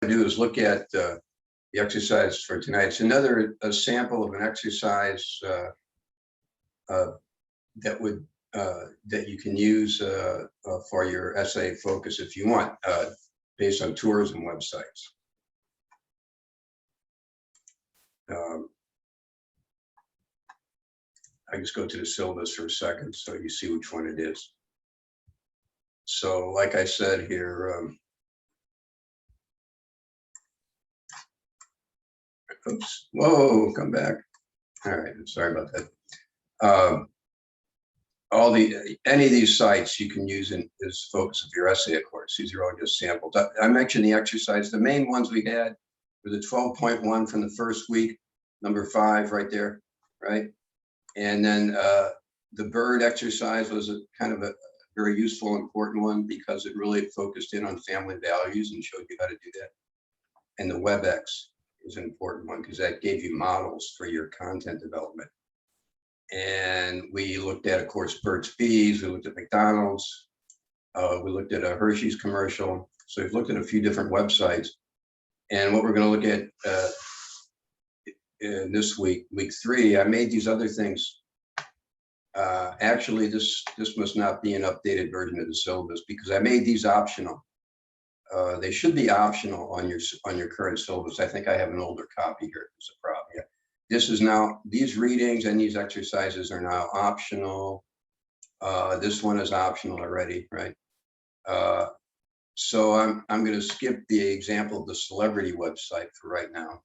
do is look at the exercise for tonight. It's another sample of an exercise that you can use for your essay focus if you want, based on tourism websites. I just go to the syllabus for a second so you see which one it is. So like I said here, oops, whoa, come back. All right, I'm sorry about that. Any of these sites you can use as focus of your essay, of course. These are all just samples. I mentioned the exercise. The main ones we had were the 12.1 from the first week, number 5 right there, right? And then the bird exercise was kind of a very useful, important one because it really focused in on family values and showed you how to do that. And the WebEx is an important one because that gave you models for your content development. And we looked at, of course, Burt's Bees, we looked at McDonald's, we looked at a Hershey's commercial. So we've looked at a few different websites. And what we're going to look at in this week, week 3, I made these other things. Actually, this must not be an updated version of the syllabus because I made these optional. They should be optional on your current syllabus. I think I have an older copy here. There's a problem. Yeah. This is now, these readings and these exercises are now optional. This one is optional already, right? So I'm going to skip the example of the celebrity website for right now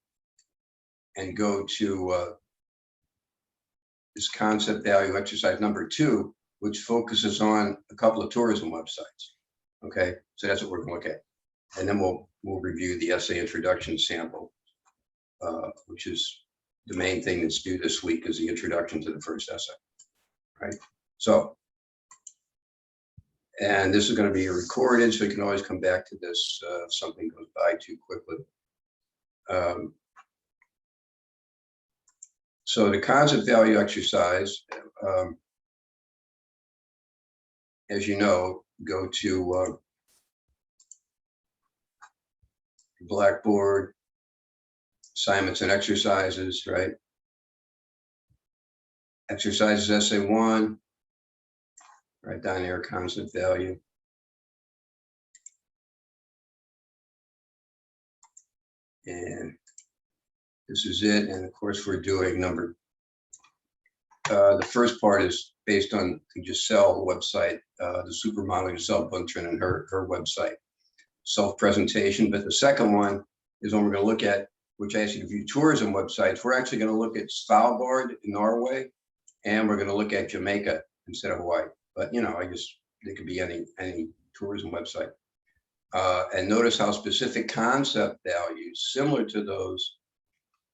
and go to this concept value exercise number 2, which focuses on a couple of tourism websites. Okay, so that's what we're going to look at. And then we'll review the essay introduction sample, which is the main thing that's due this week is the introduction to the first essay, right? So, and this is going to be recorded, so you can always come back to this if something goes by too quickly. So the concept value exercise, as you know, go to Blackboard, assignments and exercises, right? Exercises essay 1, right down there, concept value. And this is it. And of course, we're doing the first part is based on the Giselle website, the supermodel Giselle Bundchen and her website, self-presentation. But the second one is when we're going to look at, which I asked you to view tourism websites. We're actually going to look at Svalbard in Norway, and we're going to look at Jamaica instead of Hawaii. But you know, I guess it could be any tourism website. And notice how specific concept values, similar to those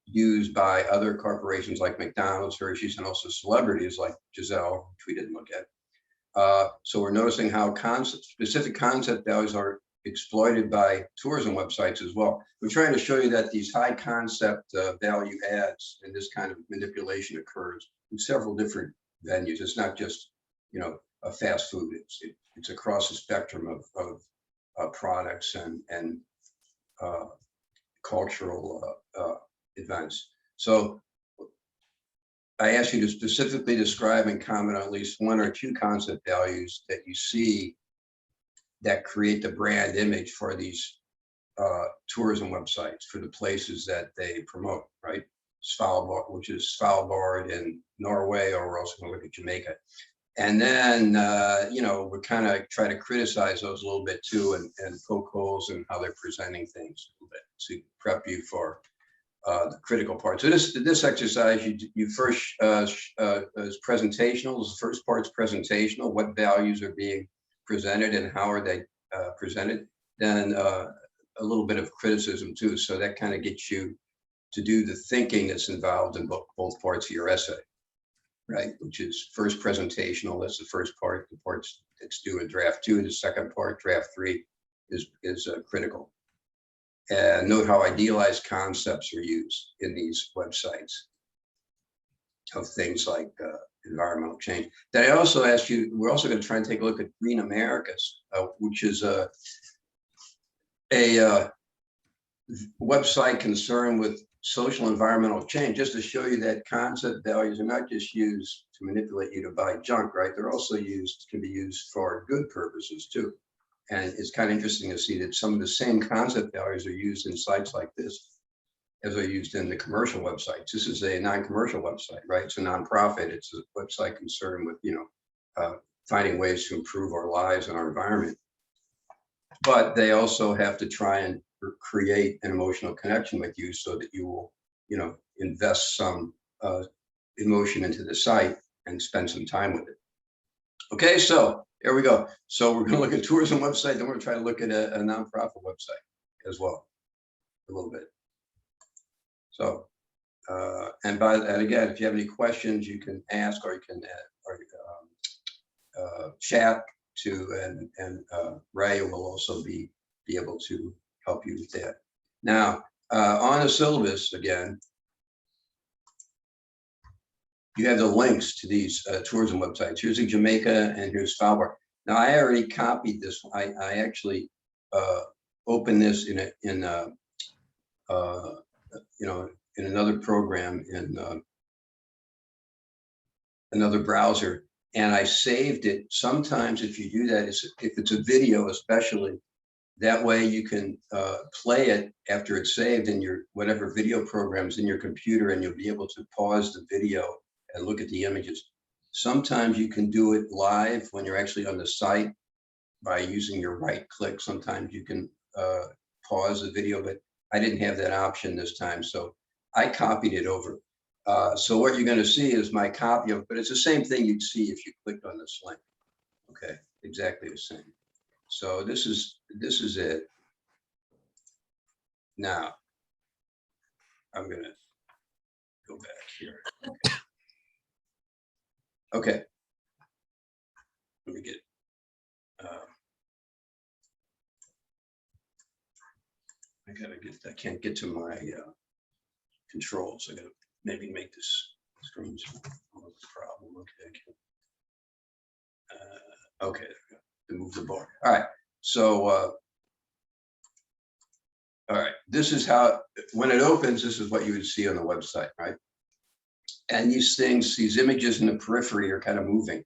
used by other corporations like McDonald's, Hershey's, and also celebrities like Giselle, which we didn't look at. So we're noticing how specific concept values are exploited by tourism websites as well. We're trying to show you that these high concept value ads and this kind of manipulation occurs in several different venues. It's not just, you know, a fast food. It's across the spectrum of products and cultural events. So I ask you to specifically describe and comment on at least 1 or 2 concept values that you see that create the brand image for these tourism websites for the places that they promote, right? Svalbard, which is Svalbard in Norway, or we're also going to look at Jamaica. And then, you know, we kind of try to criticize those a little bit too and poke holes in how they're presenting things a little bit to prep you for the critical part. So this exercise, you first is presentational. The first part's presentational. What values are being presented and how are they presented? Then a little bit of criticism too. So that kind of gets you to do the thinking that's involved in both parts of your essay, right? Which is first presentational. That's the first part. The parts that's due in draft 2. The second part, draft 3, is critical. And note how idealized concepts are used in these websites of things like environmental change. Then I also asked you, we're also going to try and take a look at Green Americas, which is website concerned with social environmental change, just to show you that concept values are not just used to manipulate you to buy junk, right? They're also can be used for good purposes too. And it's kind of interesting to see that some of the same concept values are used in sites like this as are used in the commercial websites. This is a non-commercial website, right? It's a nonprofit. It's a website concerned with, finding ways to improve our lives and our environment. But they also have to try and create an emotional connection with you so that you will, invest some emotion into the site and spend some time with it. Okay, so here we go. So we're going to look at tourism website, then we're going to try to look at a nonprofit website as well, a little bit. So, and again, if you have any questions, you can ask, or you can chat to, and Ray will also be able to help you with that. Now, on the syllabus again, you have the links to these tourism websites. Here's Jamaica and here's Svalbard. Now, I already copied this. I actually opened this in another program in another browser, and I saved it. Sometimes if you do that, if it's a video especially, that way you can play it after it's saved in your whatever video programs in your computer, and you'll be able to pause the video and look at the images. Sometimes you can do it live when you're actually on the site by using your right click. Sometimes you can pause the video, but I didn't have that option this time, so I copied it over. So what you're going to see is my copy of, but it's the same thing you'd see if you clicked on this link. Okay, exactly the same. So this is it. Now, I'm going to go back here. Okay. Let me get. I can't get to my controls. I gotta maybe make this screen problem. Okay. Okay, there we go. To move the bar. All right. So, all right. This is how, when it opens, this is what you would see on the website, right? And these images in the periphery are kind of moving.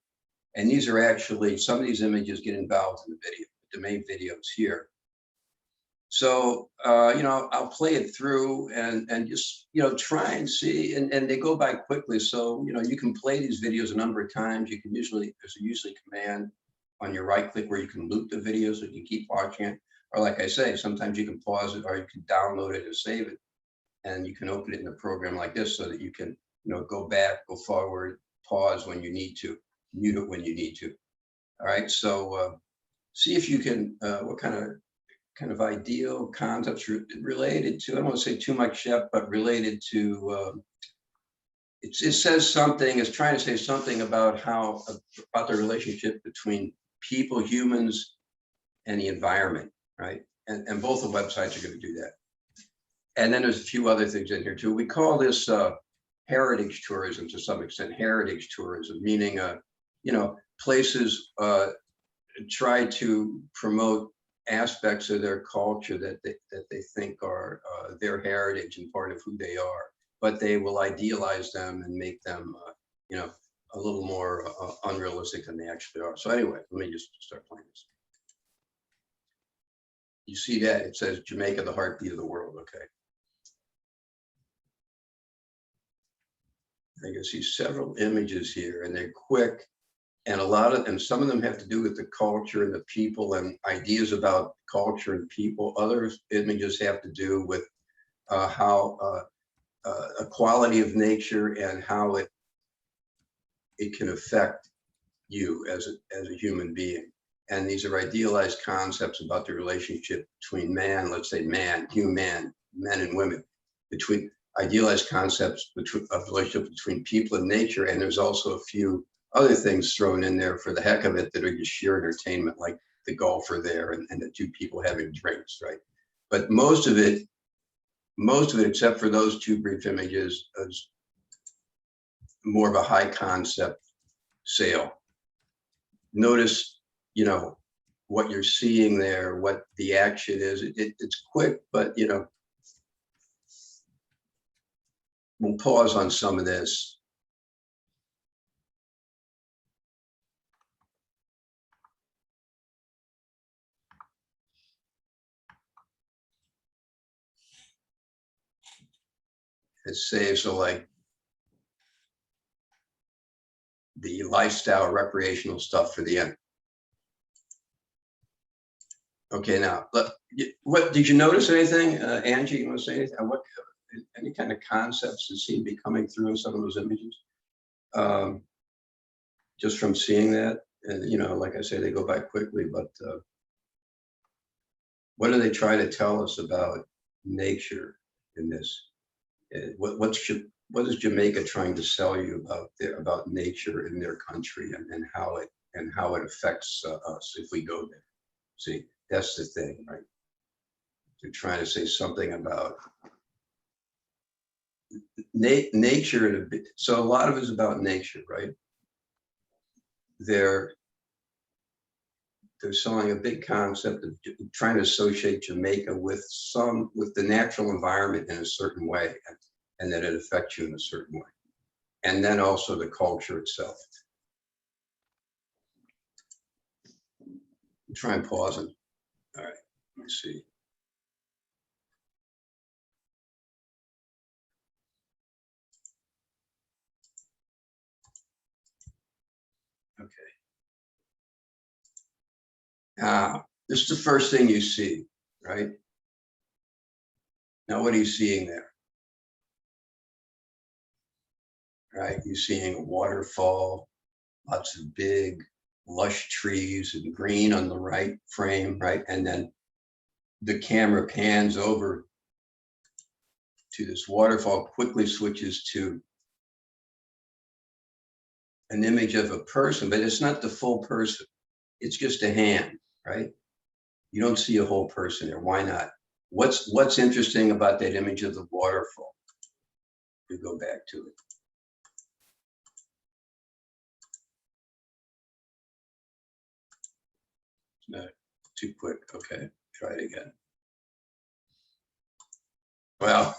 And these are actually, some of these images get involved in the video, the main videos here. So, I'll play it through and just, try and see, and they go by quickly. So, you can play these videos a number of times. You can there's usually a command on your right click where you can loop the video so you can keep watching it. Or like I say, sometimes you can pause it, or you can download it and save it. And you can open it in a program like this so that you can, go back, go forward, pause when you need to, mute it when you need to. All right, so see if you can, what kind of ideal concepts related to, I don't want to say too much yet, but related to, it says something, it's trying to say something about about the relationship between people, humans, and the environment, right? And both the websites are going to do that. And then there's a few other things in here too. We call this heritage tourism to some extent. Heritage tourism, meaning, places try to promote aspects of their culture that they think are their heritage and part of who they are, but they will idealize them and make them, a little more unrealistic than they actually are. So anyway, let me just start playing this. You see that it says Jamaica, the heartbeat of the world. Okay. You can see several images here, and they're quick, and some of them have to do with the culture and the people and ideas about culture and people. Other images have to do with how a quality of nature and how it can affect you as a human being. And these are idealized concepts about the relationship between man, let's say human, men and women, between idealized concepts of relationship between people and nature. And there's also a few other things thrown in there for the heck of it that are just sheer entertainment, like the golfer there and the two people having drinks, right? But most of it, except for those two brief images, is more of a high concept sale. Notice, what you're seeing there, what the action is. It's quick, but we'll pause on some of this. It's safe, so like the lifestyle recreational stuff for the end. Okay, now, what did you notice anything, Angie? You want to say anything? What any kind of concepts that seem to be coming through in some of those images? Just from seeing that, and you know, like I say, they go by quickly. But what do they try to tell us about nature in this? What is Jamaica trying to sell you about nature in their country and how it affects us if we go there? See, that's the thing, right? They're trying to say something about nature, so a lot of it is about nature, right? They're selling a big concept of trying to associate Jamaica with the natural environment in a certain way, and that it affects you in a certain way. And then also the culture itself. Try and pause it. All right, let me see. Okay. This is the first thing you see, right? Now, what are you seeing there? Right, you're seeing a waterfall, lots of big, lush trees and green on the right frame, right? And then the camera pans over to this waterfall, quickly switches to an image of a person, but it's not the full person. It's just a hand, right? You don't see a whole person there. Why not? What's interesting about that image of the waterfall? We go back to it. It's not too quick. Okay, try it again. Well,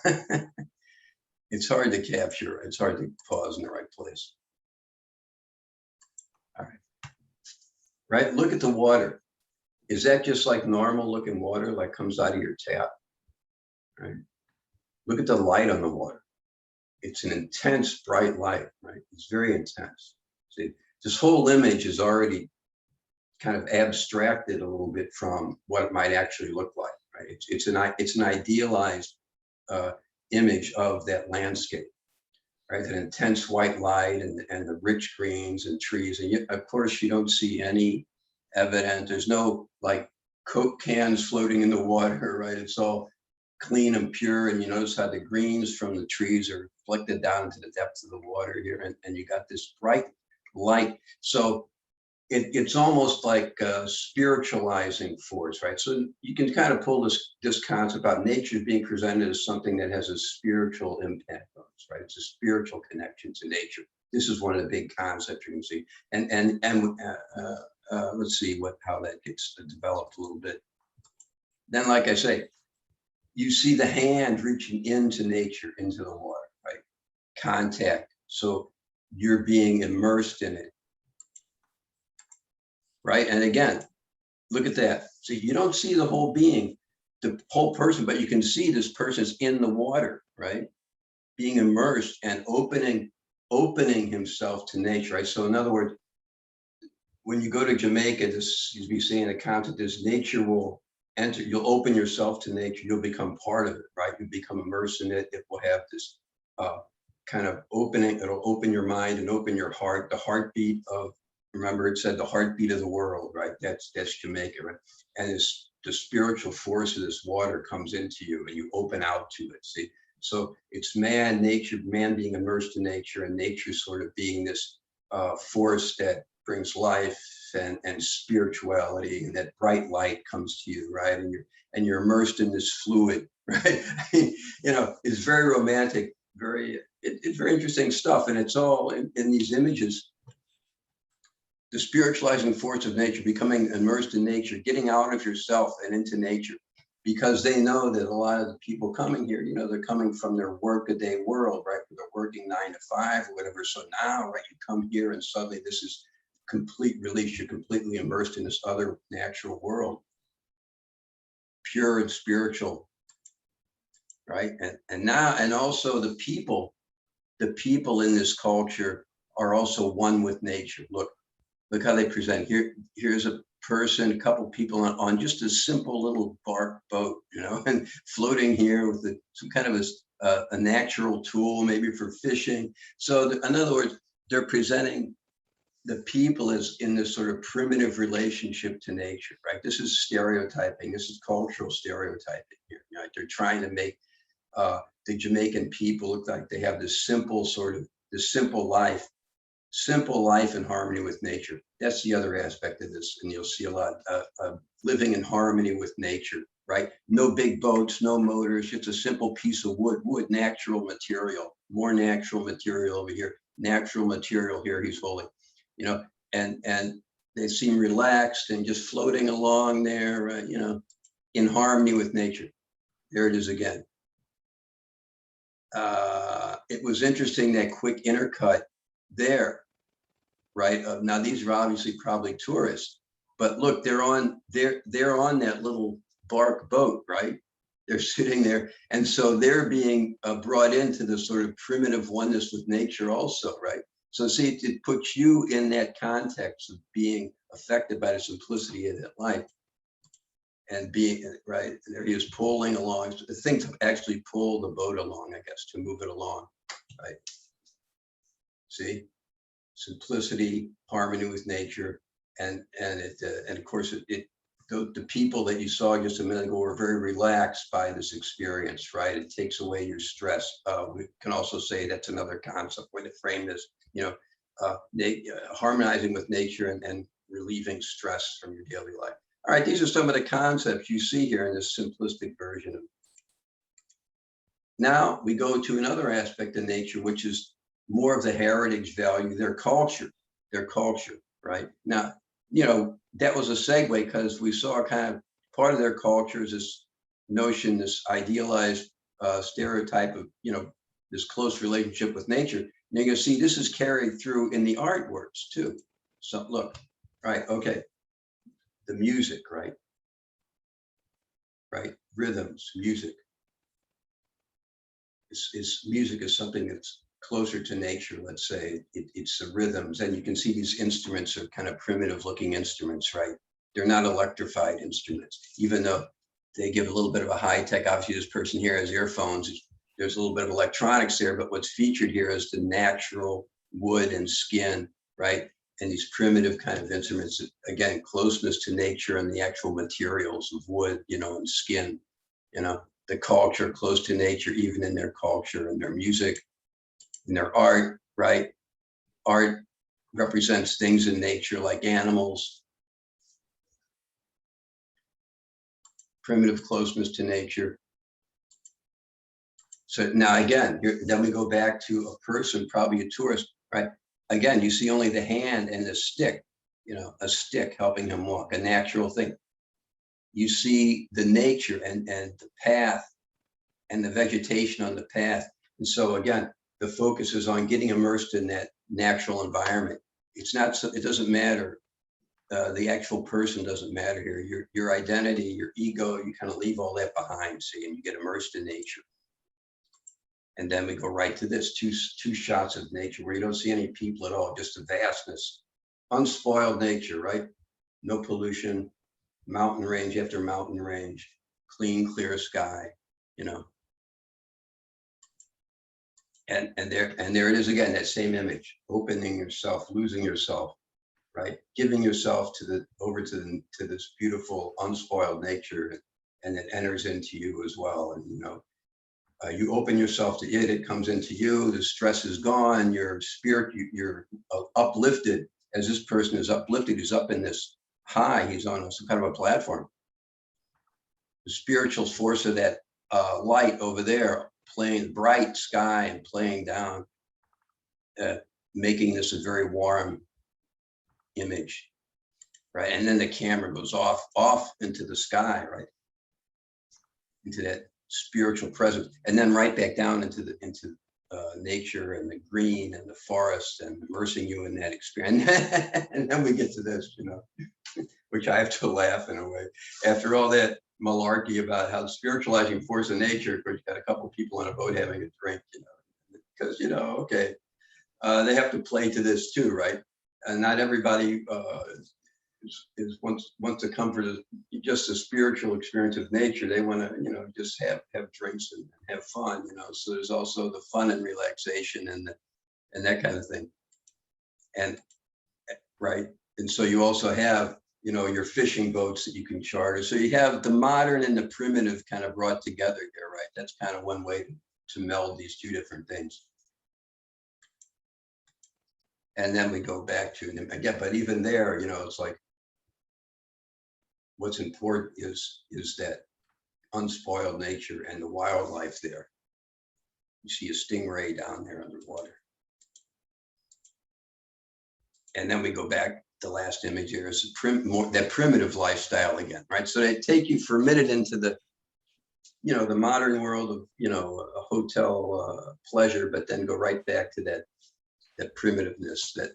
it's hard to capture. It's hard to pause in the right place. All right. Right, look at the water. Is that just like normal looking water, like comes out of your tap? Right. Look at the light on the water. It's an intense, bright light, right? It's very intense. See, this whole image is already kind of abstracted a little bit from what it might actually look like, right? It's an idealized image of that landscape, right? An intense white light and the rich greens and trees. And yet, of course, you don't see any evidence. There's no like Coke cans floating in the water, right? It's all clean and pure. And you notice how the greens from the trees are reflected down into the depths of the water here. And you got this bright light. So it's almost like a spiritualizing force, right? So you can kind of pull this concept about nature being presented as something that has a spiritual impact on us, right? It's a spiritual connection to nature. This is one of the big concepts you can see. And let's see how that gets developed a little bit. Then, like I say, you see the hand reaching into nature, into the water, right? Contact. So you're being immersed in it. Right, and again, look at that. See, you don't see the whole being, the whole person, but you can see this person's in the water, right? Being immersed and opening himself to nature, right? So in other words, when you go to Jamaica, you'll be seeing a concept, this nature will enter, you'll open yourself to nature, you'll become part of it, right? You become immersed in it. It will have this kind of opening, it'll open your mind and open your heart, the heartbeat of, remember it said the heartbeat of the world, right? That's Jamaica, right? And the spiritual force of this water comes into you and you open out to it, see? So it's man being immersed in nature, and nature sort of being this force that brings life and spirituality, and that bright light comes to you, right? And you're immersed in this fluid, right? You know, it's very romantic, it's very interesting stuff. And it's all in these images. The spiritualizing force of nature, becoming immersed in nature, getting out of yourself and into nature. because they know that a lot of the people coming here, you know, they're coming from their work-a-day world, right? They're working 9 to 5 or whatever. So now, right, you come here and suddenly this is complete release. You're completely immersed in this other natural world, pure and spiritual, right? And now, and also the people in this culture are also one with nature. Look how they present here. Here's a person, a couple people on just a simple little bark boat, you know, and floating here with some kind of a natural tool, maybe for fishing. So in other words, they're presenting the people as in this sort of primitive relationship to nature, right? This is stereotyping. This is cultural stereotyping here. You know, they're trying to make the Jamaican people look like they have this simple life in harmony with nature. That's the other aspect of this, and you'll see a lot of living in harmony with nature, right? No big boats, no motors, it's a simple piece of wood, natural material, more natural material over here, natural material here he's holding, you know, and they seem relaxed and just floating along there, you know, in harmony with nature. There it is again. It was interesting, that quick intercut there, right? Now these are obviously probably tourists, but look, they're on that little bark boat, right? They're sitting there, and so they're being brought into this sort of primitive oneness with nature also, right? So see, it puts you in that context of being affected by the simplicity of that life. And being, right, there he is pulling along. The thing to actually pull the boat along, I guess, to move it along, right? See, simplicity, harmony with nature, and of course the people that you saw just a minute ago were very relaxed by this experience, right? It takes away your stress. We can also say that's another concept way to frame this, you know, harmonizing with nature and relieving stress from your daily life. All right, these are some of the concepts you see here in this simplistic version. Now we go to another aspect of nature, which is more of the heritage value, their culture, right? Now, you know, that was a segue because we saw kind of part of their culture is this notion, this idealized stereotype of, you know, this close relationship with nature. And you can see this is carried through in the artworks too. So look, right, okay. The music, right? Right, rhythms, music. Music is something that's closer to nature, let's say. It's the rhythms, and you can see these instruments are kind of primitive looking instruments, right? They're not electrified instruments, even though they give a little bit of a high tech. Obviously, this person here has earphones. There's a little bit of electronics there, but what's featured here is the natural wood and skin, right? And these primitive kind of instruments, again, closeness to nature and the actual materials of wood, you know, and skin, you know, the culture close to nature, even in their culture and their music and their art, right? Art represents things in nature like animals, primitive closeness to nature. So now again, then we go back to a person, probably a tourist, right? Again, you see only the hand and the stick, you know, a stick helping him walk, a natural thing. You see the nature and the path and the vegetation on the path. And so again, the focus is on getting immersed in that natural environment. It's not, it doesn't matter. The actual person doesn't matter here. Your identity, your ego, you kind of leave all that behind, see, and you get immersed in nature. And then we go right to this, two shots of nature where you don't see any people at all, just the vastness, unspoiled nature, right? No pollution, mountain range after mountain range, clean, clear sky, you know. And there it is again, that same image, opening yourself, losing yourself, right? Giving yourself over to this beautiful, unspoiled nature, and it enters into you as well. And, you know, you open yourself to it, it comes into you, the stress is gone, your spirit, you're uplifted. As this person is uplifted, he's up in this high, he's on some kind of a platform. The spiritual force of that light over there, playing bright sky and playing down, making this a very warm image, right? And then the camera goes off into the sky, right? that spiritual presence, and then right back down into nature and the green and the forest and immersing you in that experience. And then we get to this, which I have to laugh in a way. After all that malarkey about how spiritualizing force of nature, of course, you got a couple of people on a boat having a drink, because, okay, they have to play to this too, right? And not everybody wants to come for just a spiritual experience of nature. They want to, just have drinks and have fun, So there's also the fun and relaxation and that kind of thing. And right. And so you also have, your fishing boats that you can charter. So you have the modern and the primitive kind of brought together here, right? That's kind of one way to meld these two different things. And then we go back to, again, but even there, it's like, what's important is that unspoiled nature and the wildlife there. You see a stingray down there underwater. And then we go back, the last image here is that primitive lifestyle again, right? So they take you for a minute into the, the modern world of, a hotel pleasure, but then go right back to that primitiveness, that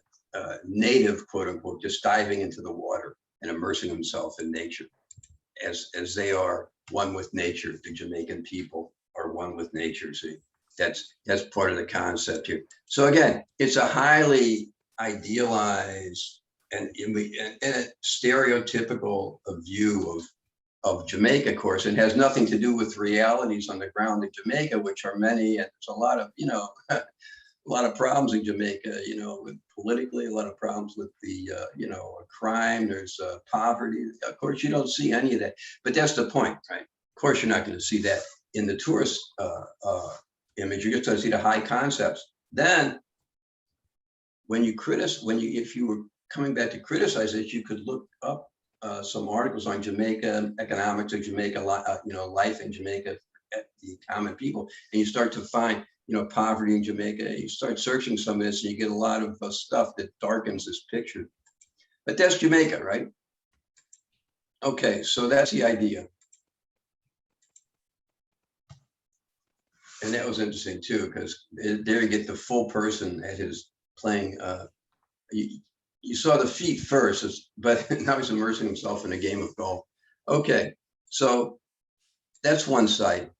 native, quote unquote, just diving into the water and immersing himself in nature as they are one with nature. The Jamaican people are one with nature. See, that's part of the concept here. So again, it's a highly idealized and a stereotypical view of Jamaica, of course, and has nothing to do with realities on the ground in Jamaica, which are many, and there's a lot of, a lot of problems in Jamaica, with politically, a lot of problems with the, crime, there's poverty. Of course, you don't see any of that, but that's the point, right? Of course, you're not going to see that in the tourist image. You're just going to see the high concepts. Then, if you were coming back to criticize it, you could look up some articles on Jamaica, economics of Jamaica, life in Jamaica, the common people, and you start to find, poverty in Jamaica. You start searching some of this, and you get a lot of stuff that darkens this picture. But that's Jamaica, right? Okay, so that's the idea. And that was interesting too, because there you get the full person at his playing. You saw the feet first, but now he's immersing himself in a game of golf. Okay, so that's one side,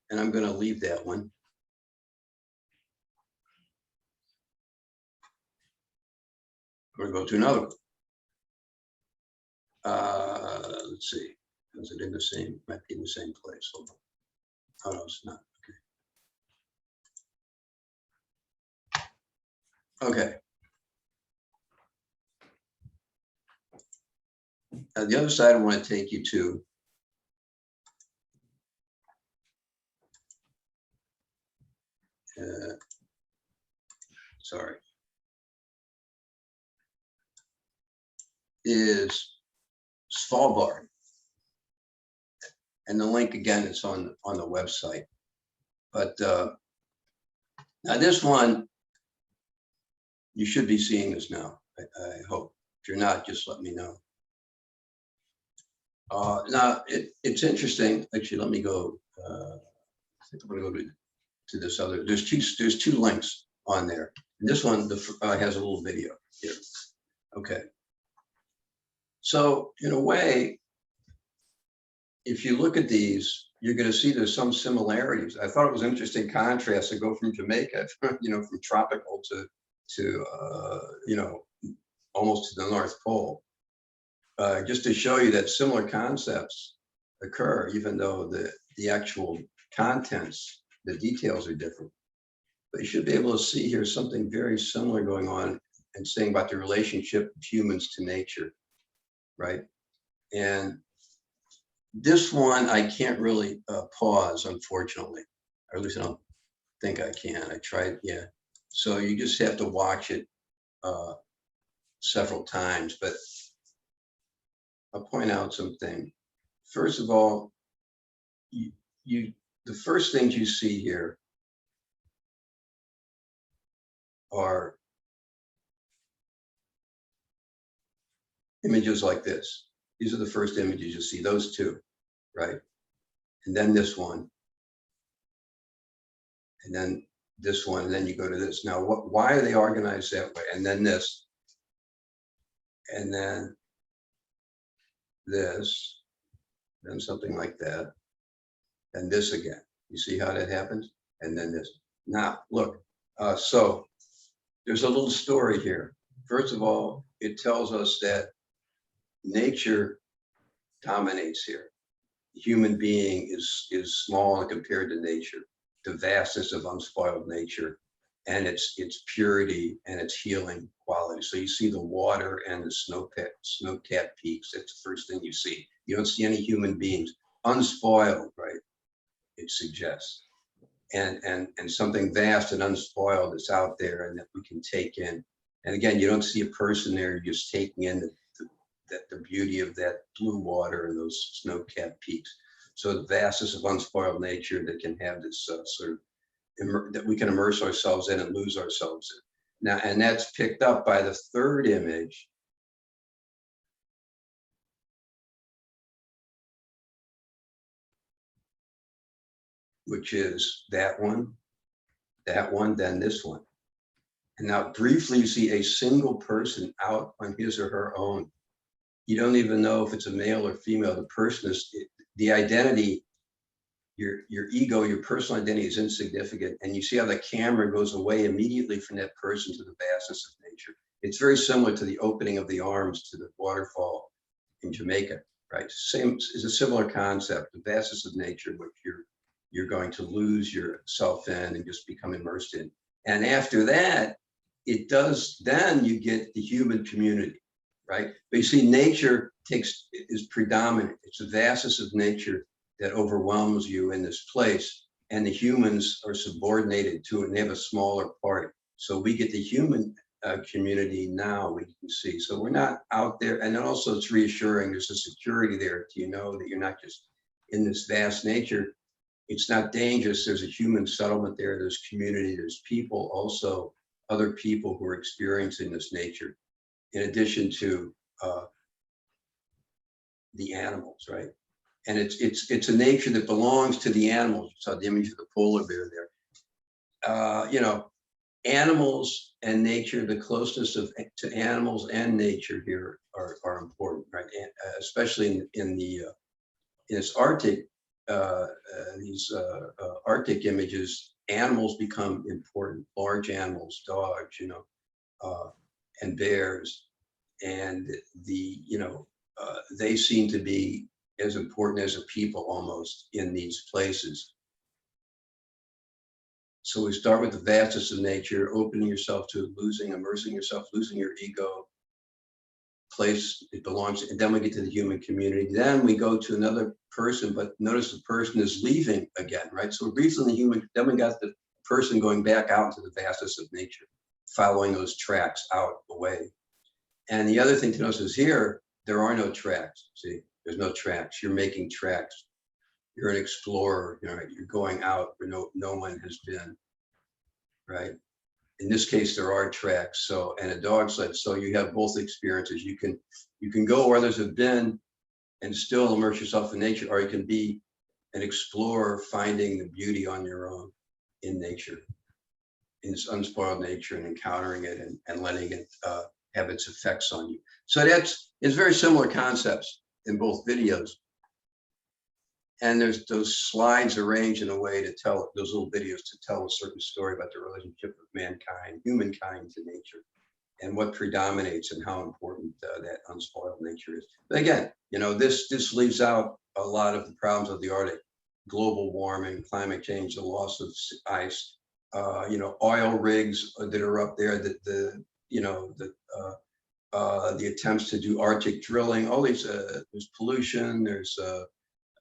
and I'm going to leave that one. We're going to go to another one. Let's see. Is it in the same? Might be in the same place. Hold on. Oh no, it's not. Okay. The other side I want to take you to is Svalbard. And the link again is on the website. But now this one, you should be seeing this now, I hope. If you're not, just let me know. Now it's interesting. Actually, let me go. I think I'm going to go to this other. There's two links on there. And this one has a little video here. Okay. So in a way, if you look at these, you're going to see there's some similarities. I thought it was an interesting contrast to go from Jamaica, from tropical to almost to the North Pole. Just to show you that similar concepts occur, even though the actual contents, the details are different. But you should be able to see here something very similar going on and saying about the relationship of humans to nature, right? And this one, I can't really pause, unfortunately, or at least I don't think I can. I tried, yeah. So you just have to watch it several times, but I'll point out something. First of all, the first things you see here are images like this. These are the first images you see, those two, right? and then this one, and then this one, and then you go to this. Now, why are they organized that way? And then this, and then this, then something like that, and this again. You see how that happens? And then this. Now, look, so there's a little story here. First of all, it tells us that nature dominates here. The human being is small compared to nature, the vastness of unspoiled nature, and its purity and its healing quality. So you see the water and the snow-capped peaks. That's the first thing you see. You don't see any human beings unspoiled, right? It suggests, and something vast and unspoiled is out there, and that we can take in. And again, you don't see a person there. You're just taking in the beauty of that blue water and those snow-capped peaks. So the vastness of unspoiled nature that can have this sort of that we can immerse ourselves in and lose ourselves in. Now, and that's picked up by the third image, which is that one, then this one. And now briefly you see a single person out on his or her own. You don't even know if it's a male or female. The person is, the identity, your ego, your personal identity is insignificant. And you see how the camera goes away immediately from that person to the vastness of nature. It's very similar to the opening of the arms to the waterfall in Jamaica, right? Same is a similar concept, the vastness of nature, which you're going to lose yourself in and just become immersed in. And after that, it does, then you get the human community, right? But you see, nature is predominant. It's the vastness of nature that overwhelms you in this place, and the humans are subordinated to it, and they have a smaller part. So we get the human community now, we can see. So we're not out there, and then also it's reassuring, there's a security there to know that you're not just in this vast nature. It's not dangerous. There's a human settlement there, there's community, there's people, also other people who are experiencing this nature, in addition to the animals, right? And it's a nature that belongs to the animals. You saw the image of the polar bear there. You know, animals and nature, the closeness to animals and nature here are important, right? And, especially in this Arctic, these Arctic images, animals become important. Large animals, dogs, you know, and bears, and they seem to be as important as a people almost in these places. So we start with the vastness of nature, opening yourself to immersing yourself, losing your ego, place it belongs, and then we get to the human community. Then we go to another person, but notice the person is leaving again, right? So we're briefly in the human, then we got the person going back out into the vastness of nature, following those tracks out away. And the other thing to notice is here, there are no tracks. See, there's no tracks. You're making tracks. You're an explorer, you know, you're going out where no one has been, right? In this case, there are tracks, so, and a dog sled, so you have both experiences. You can go where others have been and still immerse yourself in nature, or you can be an explorer finding the beauty on your own in nature, in its unspoiled nature, and encountering it and letting it have its effects on you. So it's very similar concepts in both videos. And there's those slides arranged in a way to tell, those little videos to tell a certain story about the relationship of mankind, humankind to nature, and what predominates and how important that unspoiled nature is. But again, you know, this leaves out a lot of the problems of the Arctic: global warming, climate change, the loss of ice, you know, oil rigs that are up there, the attempts to do Arctic drilling, all these, there's pollution, there's,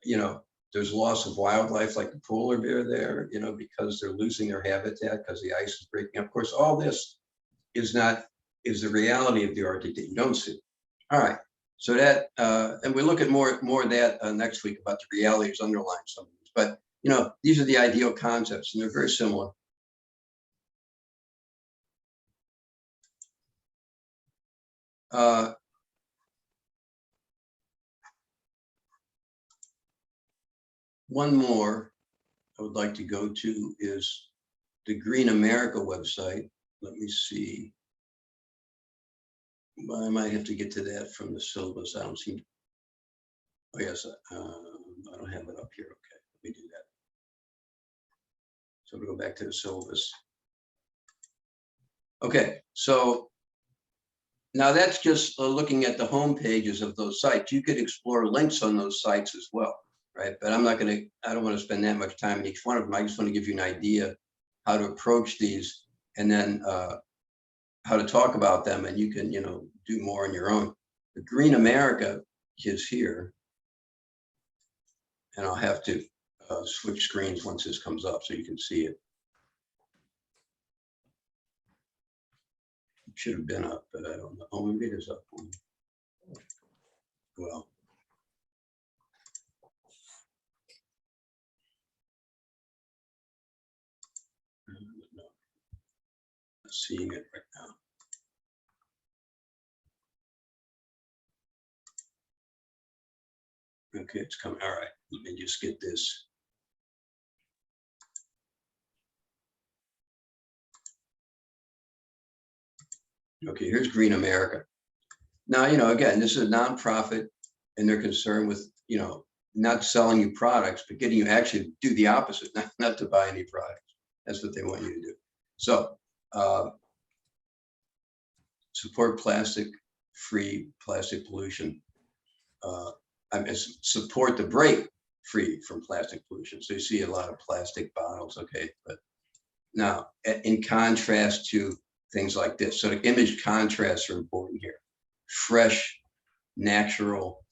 you know, there's loss of wildlife like the polar bear there, you know, because they're losing their habitat because the ice is breaking up. Of course, all this is the reality of the Arctic that you don't see. All right, so that, and we look at more of that next week about the realities underlying some of these. But, you know, these are the ideal concepts, and they're very similar. one more I would like to go to is the Green America website. Let me see. I might have to get to that from the syllabus. I don't seem. Oh yes, I don't have it up here. Okay, let me do that. So we'll go back to the syllabus. Okay, so now that's just looking at the home pages of those sites. You could explore links on those sites as well, right? But I'm not going to. I don't want to spend that much time in each one of them. I just want to give you an idea how to approach these, and then how to talk about them, and you can, do more on your own. The Green America is here, and I'll have to switch screens once this comes up so you can see it. It should have been up, but I don't know. Oh, maybe it is up. Well, no, I'm seeing it right now. Okay, it's coming. All right, let me just get this. Okay, here's Green America. Now, again, this is a nonprofit, and they're concerned with, not selling you products, but getting you actually to do the opposite, not to buy any products. That's what they want you to do. So, support plastic-free plastic pollution. Support the break free from plastic pollution. So you see a lot of plastic bottles, okay? But now, in contrast to things like this, so the image contrasts are important here. Fresh, natural,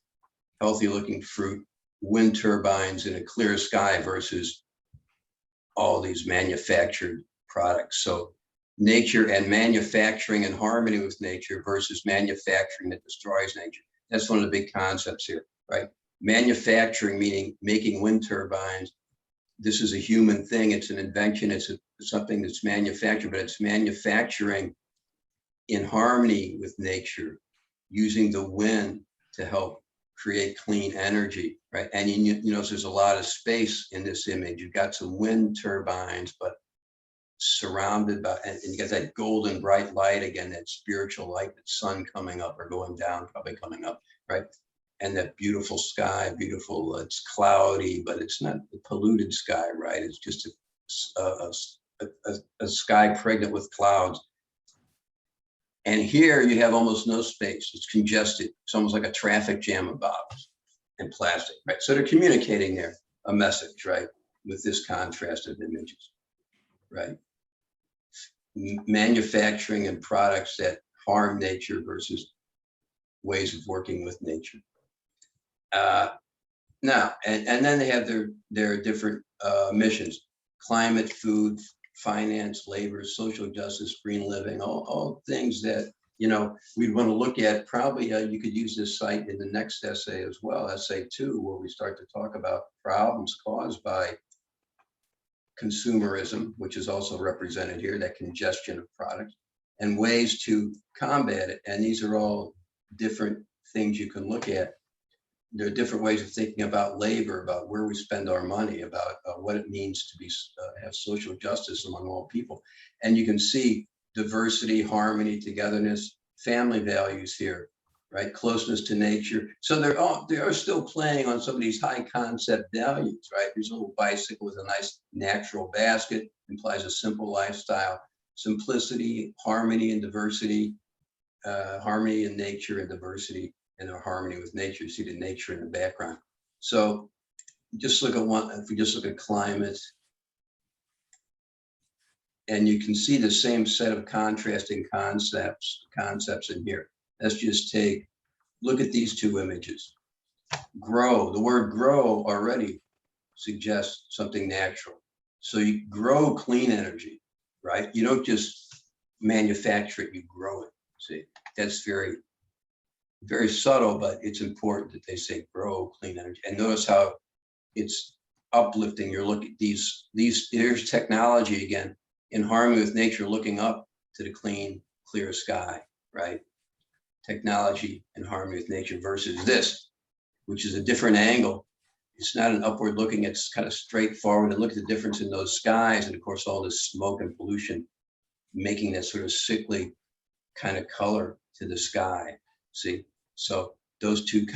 healthy-looking fruit, wind turbines in a clear sky versus all these manufactured products. So nature and manufacturing in harmony with nature versus manufacturing that destroys nature. That's one of the big concepts here, right? Manufacturing, meaning making wind turbines. This is a human thing. It's an invention. It's something that's manufactured, but it's manufacturing in harmony with nature, using the wind to help create clean energy, right? And you notice there's a lot of space in this image. You've got some wind turbines, but surrounded by, and you got that golden bright light again, that spiritual light, that sun coming up or going down, probably coming up, right? And that beautiful sky, beautiful, it's cloudy, but it's not the polluted sky, right? It's just a sky pregnant with clouds. And here you have almost no space. It's congested. It's almost like a traffic jam of bottles and plastic, right? So they're communicating there a message, right? With this contrast of images, right? Manufacturing and products that harm nature versus ways of working with nature. Now, and then they have their different missions: climate, food, finance, labor, social justice, green living, all things that, we'd want to look at. Probably you could use this site in the next essay as well, essay 2, where we start to talk about problems caused by consumerism, which is also represented here, that congestion of products, and ways to combat it. And these are all different things you can look at. There are different ways of thinking about labor, about where we spend our money, about what it means to be have social justice among all people. And you can see diversity, harmony, togetherness, family values here, right? Closeness to nature. So they are still playing on some of these high concept values, right? There's a little bicycle with a nice natural basket, implies a simple lifestyle. Simplicity, harmony, and diversity, harmony in nature and diversity, and their harmony with nature. You see the nature in the background. So just look at one, if we just look at climate, and you can see the same set of contrasting concepts in here. Let's just look at these two images. Grow, the word grow already suggests something natural. So you grow clean energy, right? You don't just manufacture it, you grow it. See, that's very, very subtle, but it's important that they say grow clean energy. And notice how it's uplifting. You're looking at these, here's technology again, in harmony with nature, looking up to the clean, clear sky, right? Technology in harmony with nature versus this, which is a different angle, it's not an upward looking, it's kind of straightforward, and look at the difference in those skies. And of course, all this smoke and pollution making that sort of sickly kind of color to the sky. See, so those two,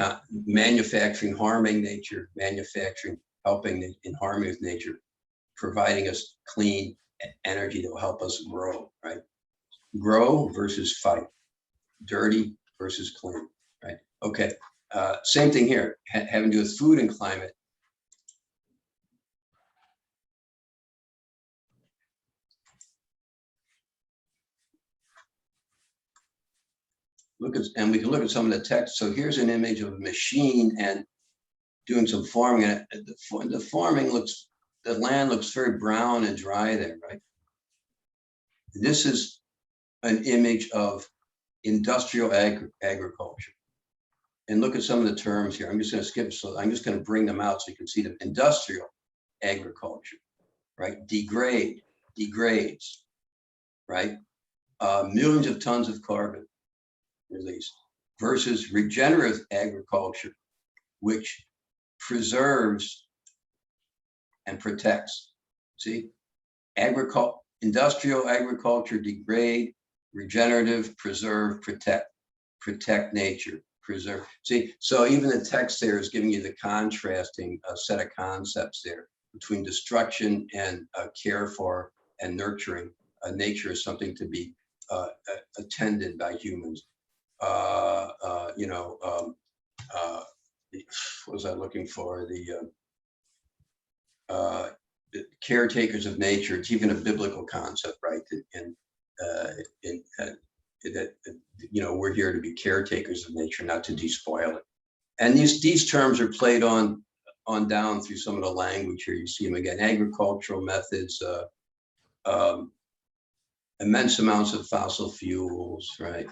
manufacturing harming nature, manufacturing helping in harmony with nature, providing us clean energy that will help us grow, right? Grow versus fight, dirty versus clean, right? Okay, same thing here, having to do with food and climate. And we can look at some of the text. So here's an image of a machine and doing some farming. And the farming looks, the land looks very brown and dry there, right? This is an image of industrial agriculture. And look at some of the terms here. I'm just going to skip, so I'm just going to bring them out so you can see them. Industrial agriculture, right? Degrades, right? Millions of tons of carbon released, versus regenerative agriculture, which preserves and protects. See, industrial agriculture, degrade; regenerative, preserve, protect nature, preserve. See, so even the text there is giving you the contrasting set of concepts there between destruction and care for and nurturing. Nature is something to be attended by humans. What was I looking for? The caretakers of nature. It's even a biblical concept, right? And that we're here to be caretakers of nature, not to despoil it. And these terms are played on down through some of the language here. You see them again: agricultural methods, immense amounts of fossil fuels, right?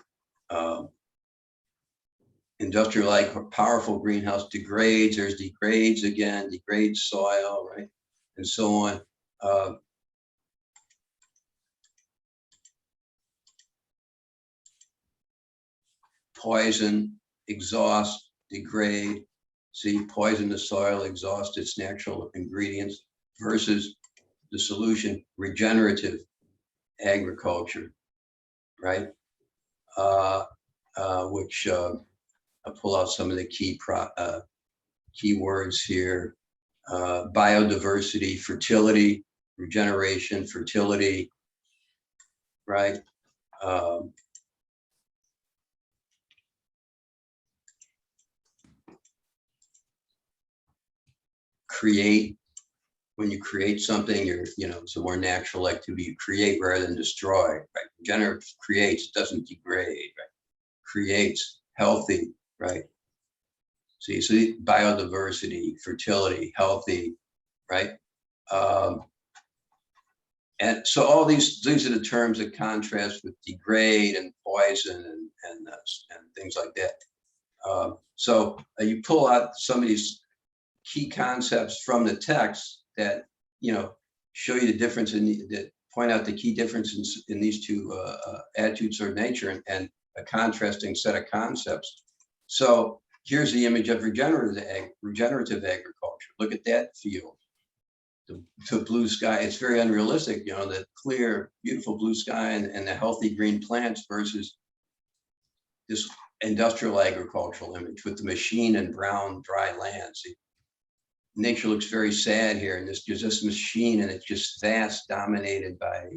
Industrial, like powerful greenhouse, degrades. There's degrades again, degrades soil, right, and so on. Poison, exhaust, degrade. See, poison the soil, exhaust its natural ingredients, versus the solution, regenerative agriculture, right? Which I'll pull out some of the key words here: biodiversity, fertility, regeneration, fertility, right? Create. When you create something, it's a more natural activity. You create rather than destroy, right? Regenerative creates, doesn't degrade, right? Creates, healthy, right? See, biodiversity, fertility, healthy, right? And so all these are the terms that contrast with degrade and poison and things like that. So you pull out some of these key concepts from the text that show you the difference that point out the key differences in these two attitudes of nature, and a contrasting set of concepts. So here's the image of regenerative agriculture. Look at that field. The blue sky, it's very unrealistic, the clear, beautiful blue sky and the healthy green plants, versus this industrial agricultural image with the machine and brown, dry land. See, nature looks very sad here, and there's this machine, and it's just vast, dominated by,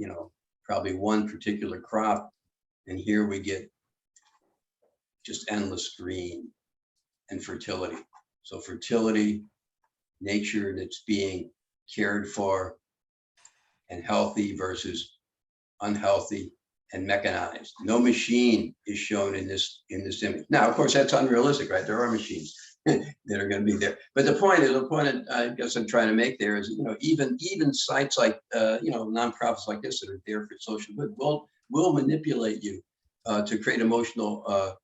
probably one particular crop. And here we get just endless green and fertility. So fertility, nature that's being cared for and healthy, versus unhealthy and mechanized. No machine is shown in this image. Now, of course, that's unrealistic, right? There are machines that are going to be there. But the point I guess I'm trying to make there is, even sites like, nonprofits like this that are there for social good will manipulate you to create emotional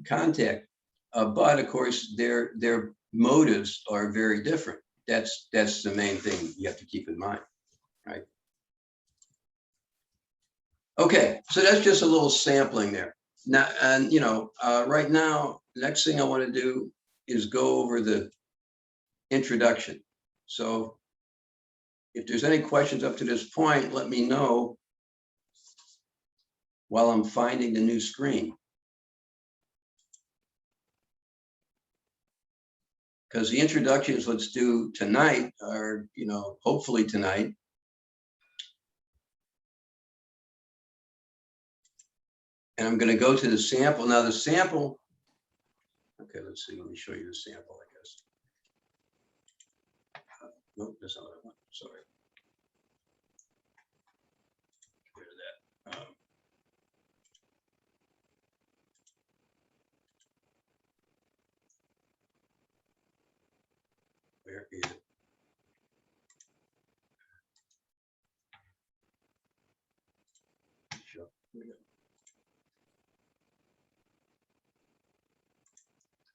contact. But of course, their motives are very different. That's the main thing you have to keep in mind, right? Okay, so that's just a little sampling there. Now, and right now, the next thing I want to do is go over the introduction. So if there's any questions up to this point, let me know while I'm finding the new screen. Because the introductions let's do tonight are, hopefully tonight. And I'm going to go to the sample. Now the sample, okay, let's see, let me show you the sample, I guess. Nope, that's not what I want, sorry. Get rid of that. Where is it? Sure.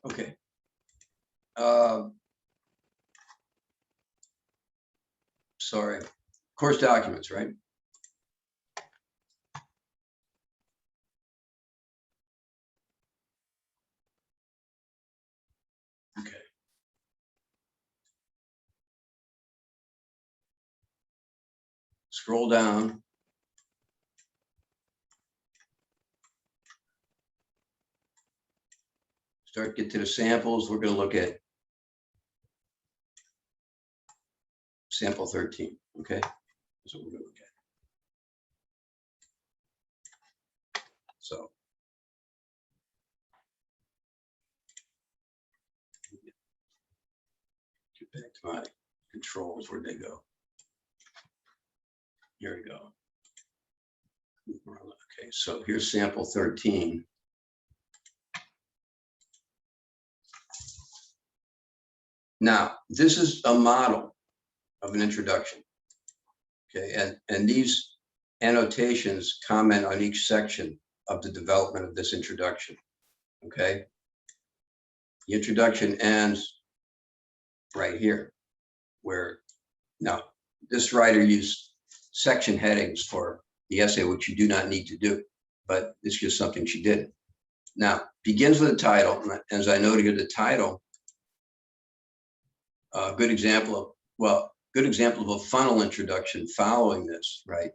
Okay. Sorry. Course documents, right? Okay. Scroll down. Get to the samples. We're going to look at sample 13. Okay. That's what we're going to look at. So. Get back to my controls. Where'd they go? Here we go. Okay. So here's sample 13. Now, this is a model of an introduction, okay? And these annotations comment on each section of the development of this introduction, okay? The introduction ends right here, where, now, this writer used section headings for the essay, which you do not need to do, but it's just something she did. Now, begins with a title, as I noted here, the title, good example of a funnel introduction following this, right?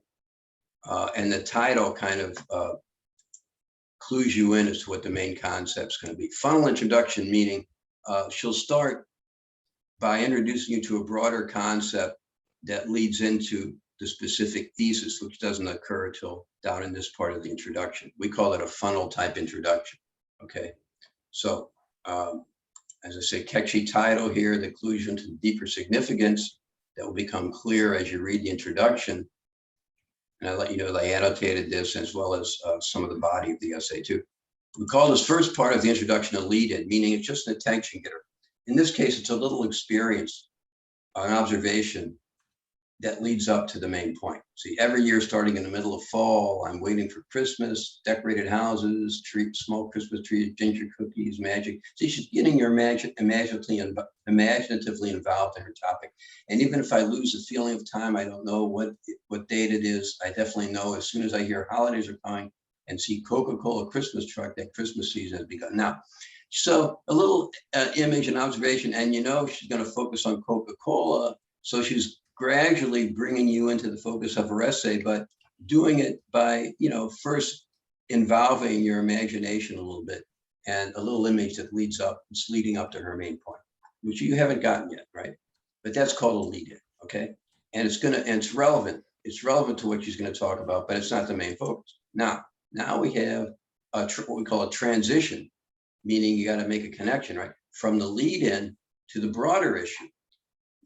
And the title kind of clues you in as to what the main concept's going to be. Funnel introduction meaning she'll start by introducing you to a broader concept that leads into the specific thesis, which doesn't occur until down in this part of the introduction. We call it a funnel type introduction, okay? So, as I say, catchy title here, the conclusion to deeper significance that will become clear as you read the introduction. And I let you know that I annotated this as well as some of the body of the essay too. We call this first part of the introduction a lead-in, meaning it's just an attention getter. In this case, it's a little experience, an observation that leads up to the main point. See, every year starting in the middle of fall, I'm waiting for Christmas, decorated houses, small Christmas trees, ginger cookies, magic. See, she's getting your imaginatively involved in her topic. And even if I lose the feeling of time, I don't know what date it is, I definitely know as soon as I hear holidays are coming and see Coca-Cola Christmas truck, that Christmas season has begun. Now, so a little image and observation, and she's going to focus on Coca-Cola. So she's gradually bringing you into the focus of her essay, but doing it by, first involving your imagination a little bit and a little image that it's leading up to her main point, which you haven't gotten yet, right? But that's called a lead-in, okay? And it's relevant. It's relevant to what she's going to talk about, but it's not the main focus. Now we have what we call a transition, meaning you got to make a connection, right? From the lead-in to the broader issue.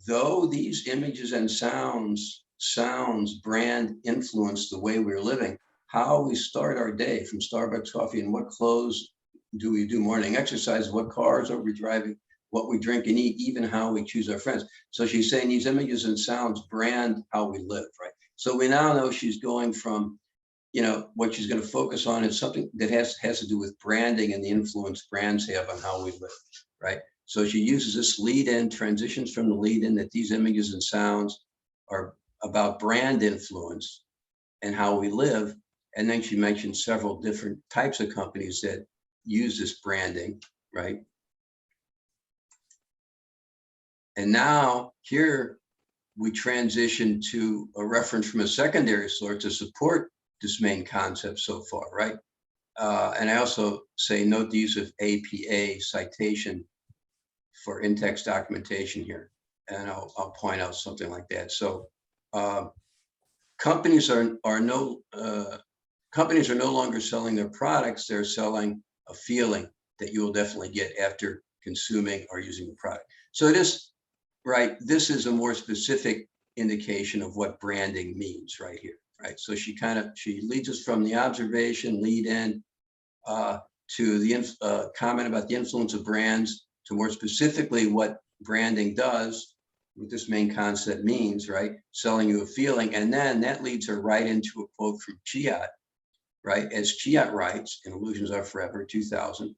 Though these images and sounds brand influence the way we're living, how we start our day from Starbucks coffee and what clothes do we do morning exercise, what cars are we driving, what we drink and eat, even how we choose our friends. So she's saying these images and sounds brand how we live, right? So we now know she's going from, what she's going to focus on is something that has to do with branding and the influence brands have on how we live, right? So she uses this lead-in, transitions from the lead-in that these images and sounds are about brand influence and how we live. And then she mentioned several different types of companies that use this branding, right? And now here we transition to a reference from a secondary source to support this main concept so far, right? And I also say note the use of APA citation for in-text documentation here. And I'll point out something like that. So companies are no longer selling their products, they're selling a feeling that you will definitely get after consuming or using the product. So it is, right, this is a more specific indication of what branding means right here, right? So she leads us from the observation, lead in, to the comment about the influence of brands, to more specifically what branding does, what this main concept means, right? Selling you a feeling. And then that leads her right into a quote from Chiat, right? As Chiat writes in Illusions Are Forever, 2000,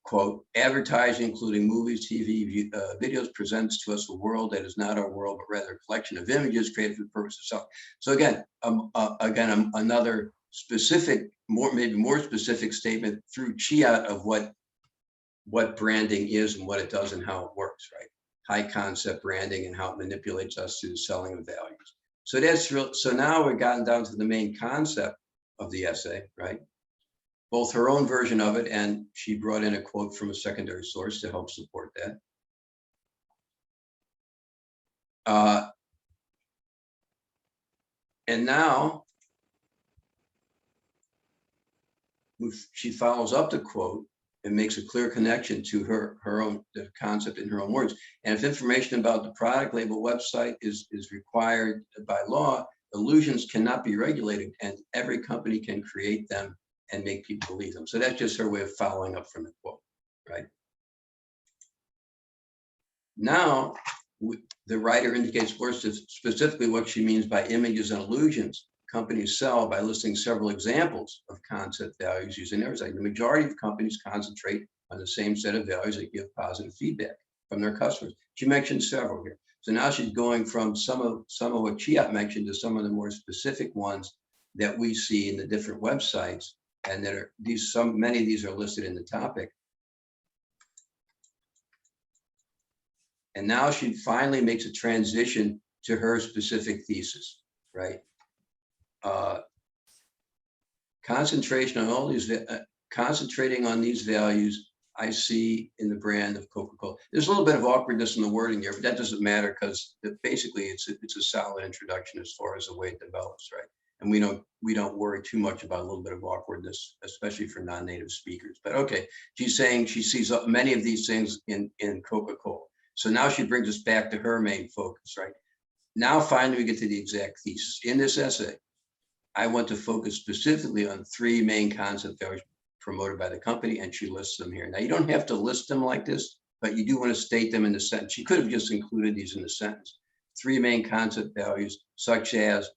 quote, advertising, including movies, TV, videos, presents to us a world that is not our world, but rather a collection of images created for the purpose of selling. So again, another specific, maybe more specific statement through Chiat of what branding is and what it does and how it works, right? High concept branding and how it manipulates us through the selling of values. So that's real. So now we've gotten down to the main concept of the essay, right? Both her own version of it, and she brought in a quote from a secondary source to help support that. And now she follows up the quote and makes a clear connection to the concept in her own words. And if information about the product label website is required by law, illusions cannot be regulated, and every company can create them and make people believe them. So that's just her way of following up from the quote, right? Now, the writer indicates more specifically what she means by images and illusions companies sell by listing several examples of concept values used in their site. The majority of companies concentrate on the same set of values that give positive feedback from their customers. She mentioned several here. So now she's going from some of what Chiat mentioned to some of the more specific ones that we see in the different websites, and that are many of these are listed in the topic. And now she finally makes a transition to her specific thesis, right? Concentration on all these, concentrating on these values I see in the brand of Coca-Cola. There's a little bit of awkwardness in the wording here, but that doesn't matter because basically it's a solid introduction as far as the way it develops, right? And we don't worry too much about a little bit of awkwardness, especially for non-native speakers. But okay, she's saying she sees many of these things in Coca-Cola. So now she brings us back to her main focus, right? Now finally we get to the exact thesis. In this essay, I want to focus specifically on 3 main concept values promoted by the company, and she lists them here. Now, you don't have to list them like this, but you do want to state them in the sentence. She could have just included these in the sentence. 3 main concept values, such as,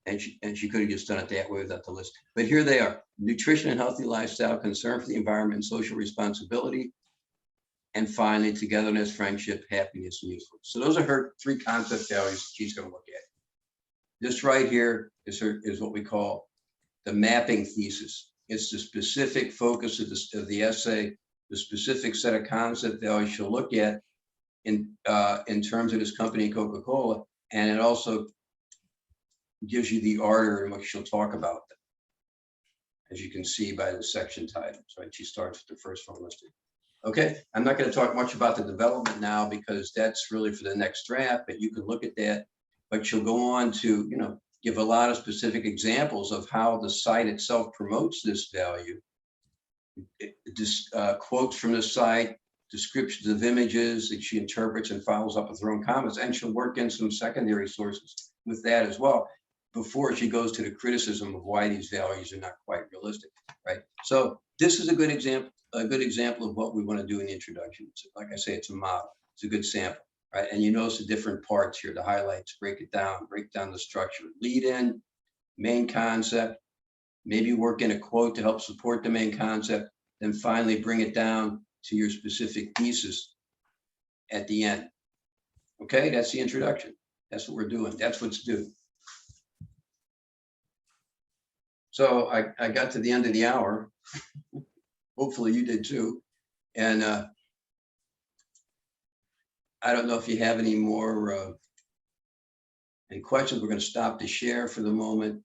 and she could have just done it that way without the list. But here they are: nutrition and healthy lifestyle, concern for the environment and social responsibility, and finally, togetherness, friendship, happiness, and usefulness. So those are her 3 concept values she's going to look at. This right here is what we call the mapping thesis. It's the specific focus of the essay, the specific set of concept values she'll look at in terms of this company, Coca-Cola, and it also gives you the order in which she'll talk about them, as you can see by the section titles, right? She starts with the first one listed. Okay, I'm not going to talk much about the development now because that's really for the next draft, but you can look at that. But she'll go on to, give a lot of specific examples of how the site itself promotes this value. Quotes from the site, descriptions of images that she interprets and follows up with her own comments, and she'll work in some secondary sources with that as well before she goes to the criticism of why these values are not quite realistic, right? So this is a good example of what we want to do in the introduction. Like I say, it's a model. It's a good sample. Right, and you notice the different parts here, the highlights, break down the structure, lead in, main concept, maybe work in a quote to help support the main concept, then finally bring it down to your specific thesis at the end. Okay, that's the introduction. That's what we're doing. That's what's due. So I got to the end of the hour. Hopefully you did too. And I don't know if you have any more any questions. We're going to stop the share for the moment.